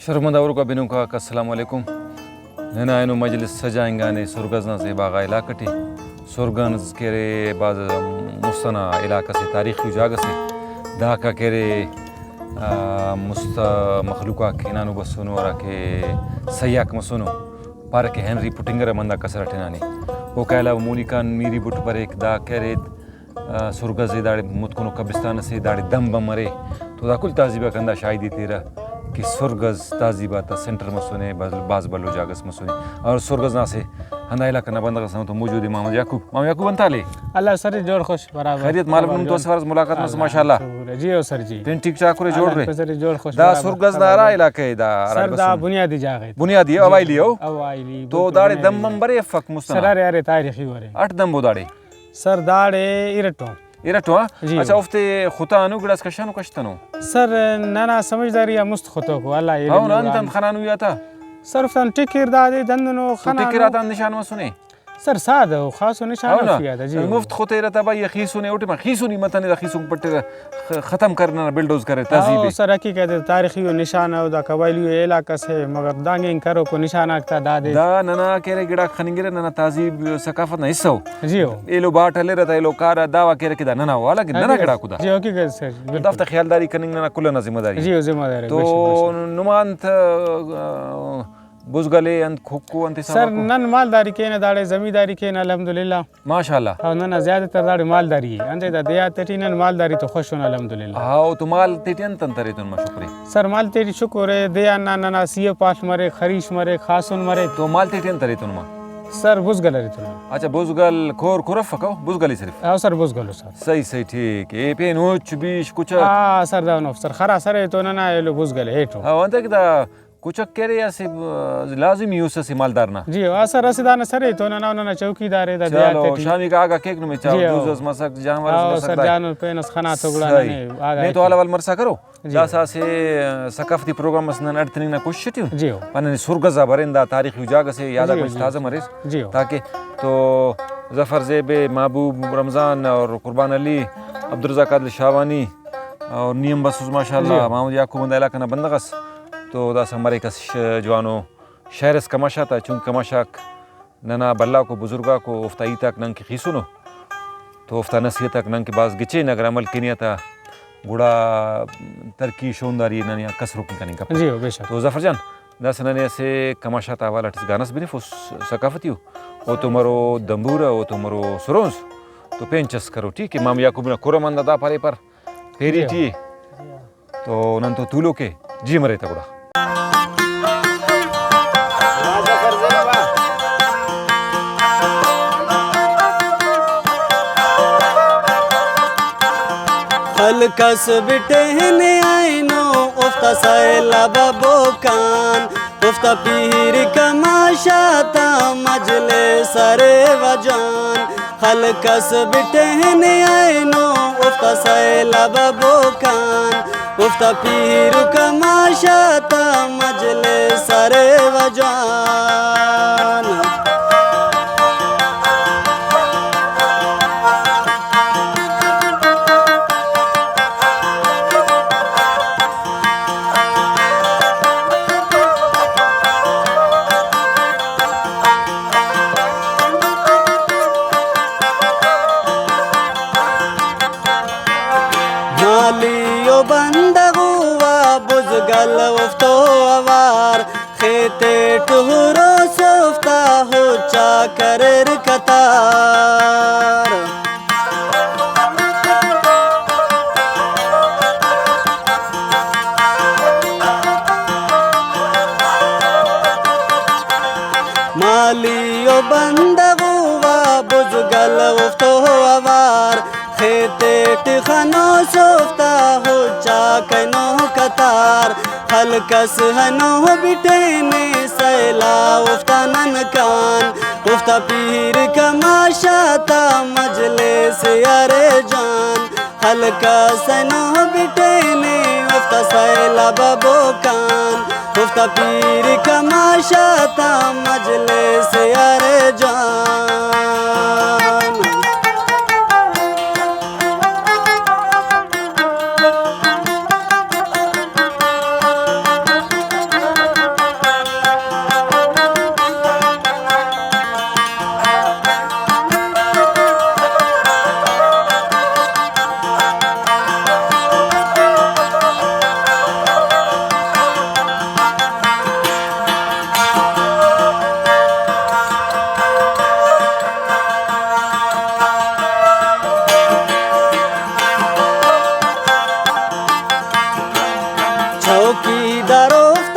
शर्मदावर का बिनु का अस्सलाम वालेकुम नैनो मजलिस सजाएंगाने सुरगजना से बागा इलाकटी सुरगन्स केरे बाज मुस्तना इलाका से तारीखी जाग से दाका केरे मुस्त मखलूका केनानु बसुनो और के सयाक मसुनो पार के हेनरी पुटिंगर मंदा कसरटनानी वो कहला मूलिकान मीरी बुट पर एक दा केरे सुरगज़े दाड़े मुतकुनो कब्रिस्तान से दाड़े दम बमरे तो दा कुल ताजीबा कंदा शायदी तेरा कि सुरगज़ ताजीबा ता सेंटर मसुने बाज बल्लो जागस मसुने और सुरगज़ ना से हंदा इलाका ना बंदा कसम तो मौजूद मोहम्मद याकूब बनता ले अल्लाह सर जोड़ खुश बराबर खैरियत मालूम तो सफर मुलाकात में माशाल्लाह जी हो सर जी पेन ठीक ठाक करे जोड़ रहे सर जोड़ खुश दा सुरगज़ दारा इलाके दा सर दा बुनियादी जागे बुनियादी अवाइली हो अवाइली तो दाड़े दम बरे फक मुस्तना सर अरे तारीखी वरे 8 दम बोदाड़े सर दाड़े इरटो अच्छा उफ्ते खुतानु गड़स कशनु कशतनो सर नाना समझदारी या मुस्त खुतो को अल्लाह ये हां अंतन खनानु याता सर फन टिकिर दादे दंदनो खना टिकिराता निशान मसुने सर सादा खास निशान किया था जी मुफ्त खुते रहता भाई ये खीसुने उठे में खीसुनी मतने दा खीसुन पट्टे खत्म करना बिल्डोज करे तहजीब सर हकीकत तारीखी निशान है दा कबाइली इलाका से मगर दांगिंग करो को निशान आकता दादे दा नना केरे गिड़ा खनिंगरे नना तहजीब सकाफत ना हिस्सा हो जी हो ये लो बाट ले रहता ये लो कार दावा केरे के दा नना वाला कि नना गिड़ा कुदा जी हकीकत सर दफ्तर ख्यालदारी कनिंग नना कुल ना जिम्मेदारी जी जिम्मेदारी तो नुमांत बुज़गले अंत खुक्कू अंत सर नन मालदारी के न दाड़े जमींदारी के न अल्हम्दुलिल्लाह माशाल्लाह और नन ज्यादातर दाड़े मालदारी है अंदे दा दिया तेटी नन मालदारी तो खुश होना अल्हम्दुलिल्लाह हां तो माल तेटियन तंतरे तुन शुक्र सर माल तेरी शुक्र है दिया ना सीए पास मरे खरीश मरे खासुन मरे तो माल तेटियन तरे तुन मा सर बुज़गल रे तुन अच्छा बुज़गल खोर खुरफ फको बुज़गली सिर्फ हां सर बुज़गल सर सही ठीक ए पे नोच बीश कुछ हां सर दा सर खरा सर तो ना ये लो बुज़गल है तो हां अंत किदा कुछ करे या से लाजिमी यूस से मालदार ना जी असर रसीदान सरे तो ना चौकीदार है दा चलो शामी का आगा केक में चाव दूसस मसक जानवर मसक सर जानवर पेनस खाना तो गुड़ा ने आगा नहीं तो अलवल मरसा करो जासा से सकाफती प्रोग्राम मसनन अडतनी ना कोशिश थी जी हो पने सुरगज़ा बरिंदा तारीख जाग से याद आ कुछ ताजा मरे जी ताकि तो जफर ज़ेबे महबूब रमज़ान और कुर्बान अली अब्दुल रज़ाक आदिल शाहवानी और नियम बसूस माशाल्लाह मोहम्मद याकूब बंदा इलाका ना बंदगस तो दास हमारे कस जवानो शहरस कमाशा था चूँकि कमाशाक नना बल्ला को बुजुर्गा को उफ्ताई तक नंग की खीसुनो तो उफ्ता नसीहत तक नंग के बाज गिचे नगर अमल किनिया था गुड़ा तरकी शोनदारी ननिया कसरों की कनिंग का जी हो बेशक तो जफर जान दास नने से कमाशा था वाला टिस गानस बिने फुस सकाफती हो वो तुम्हारो दंबूरा वो तुम्हारो सुरोंस तो पेंचस करो ठीक है माम याकूब ना कुरमंदा दा पारे पर फेरी टी तो नन तो तूलो के जी मरे तगड़ा हलकस बिटहने आइनो उफ्ता सैला बबोकान उफ्ता पीर कमाशा ता मजले सरे वजान हलकस बिटहने आइनो उफ्ता सैला बबोकान उफ्ता पीर कमाशा ता मजले सरे वजान मालियो बंदगुआ बुज़गल उफ्तो अवार खेते टुहरो सोफ्ता हो चा करेर कतार मालियो बंदगुआ बुज़गल उफ्तो अवार खेते टिखनो सोफ्ता हो चा कनो कतार हलकस हनो बिटेने सैला उफ्ता ननकान उफ्ता पीर कमाशा ता मजले से अरे जान हलकस हनो बिटेने उफ्ता सैला बबोकान उफ्ता पीर कमाशा ता मजले से अरे जान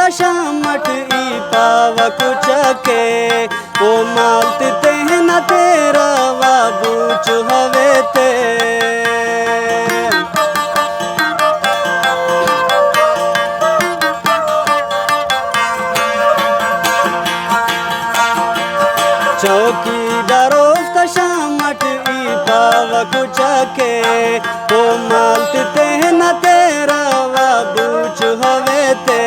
तमाशा मट ई पाव कुचके ओ मालत तेहना तेरा वा बूच हवे ते चौकीदारो शामट ई पाव कुचके ओ मालत तेहना तेरा वा बूच हवे ते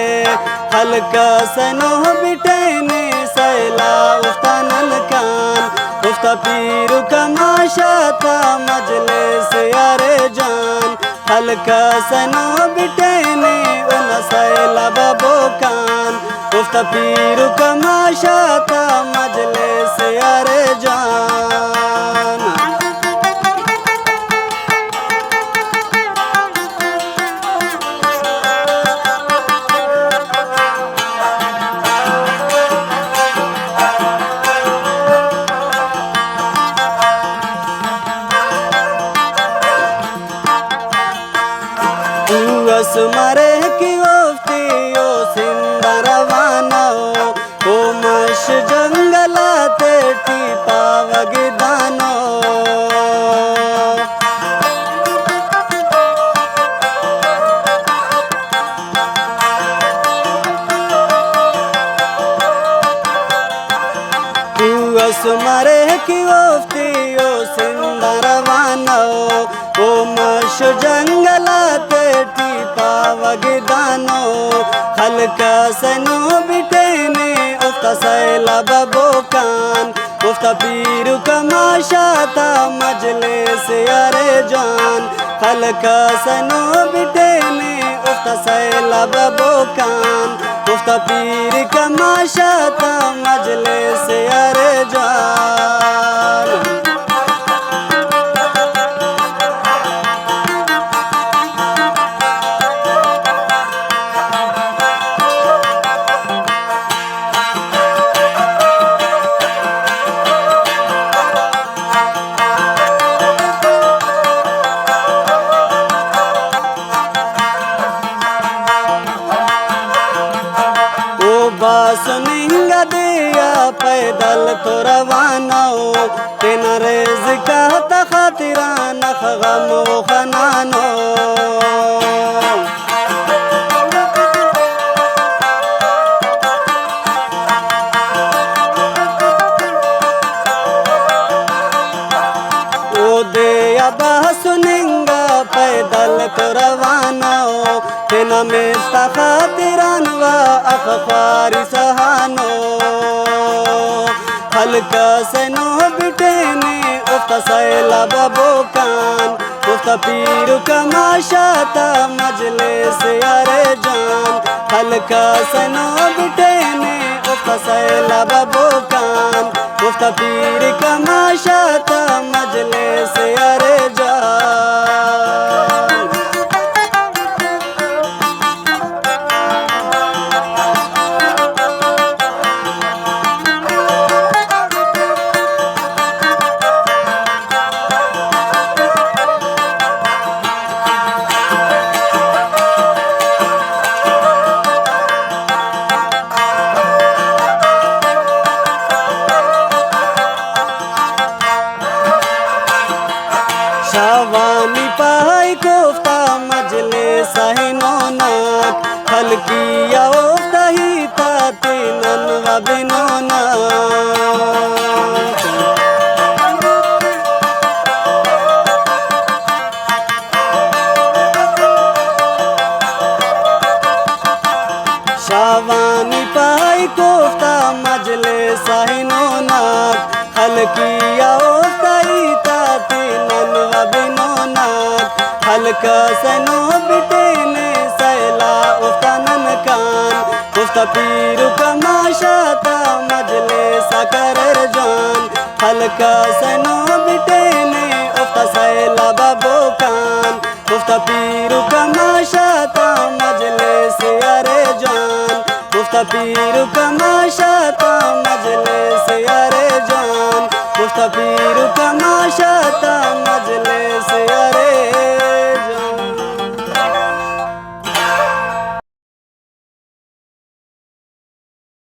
हल्का सनो बिटेने सैला उफ्तानन कान उफ्ता पीर कमाशा था मजले से यारे जान हल्का सनो बिटेने उन सैला बबो कान उफ्ता पीर कमाशा था मजले से यारे जान मरे की ओफ्ती ओ सिंदा रवाना ओ मश जंगला तेटी पावगिदानो मरे की ओफ्ती ओ सिंदा रवाना ओ मश जंगला तेटी पावगिदानो हल्का सनो बिटेने उफ्ता सैला बबो कान उफ्ता पीर कमाशा था मजले से यारे जान हल्का सनो बिटेने उफ्ता सैला बबो कान उफ्ता पीर कमाशा था मजले से यारे जान सुनिंगा दिया पैदल तो रवाना हो तेना रिज़्क़ का खातिराना गम खनानो ओ दिया सुनिंगा पैदल तो रवाना हो तेना में खातिरान वा अखबारी सहानो हल्का सनो बिटेने उफ्ता सैला बबो कान उफ्ता पीर कमाशा था मजले से यारे जान हल्का सनो बिटेने उफ्ता सैला बबो कान उफ्ता पीर कमाशा था मजले से यारे जान शावानी पाई कोफ्ता मजले सहिनो नाक हल्किया ओफ्ता ही ताते ननवा बिनो नाक शावानी पाई कोफ्ता मजले सहिनो नाक हल्किया ओफ्ता ही ताते ननवा बिनो नाक हल्का सनो बिटेने सैला उफ्ता नन कान उफ्ता पीर कमाशा था मजले सकर जान हल्का सनो बिटेने उफ्ता सैला बबो कान उफ्ता पीर कमाशा था मजले से यारे जान उफ्ता पीर कमाशा था मजले से यारे जान उफ्ता पीर कमाशा था मजले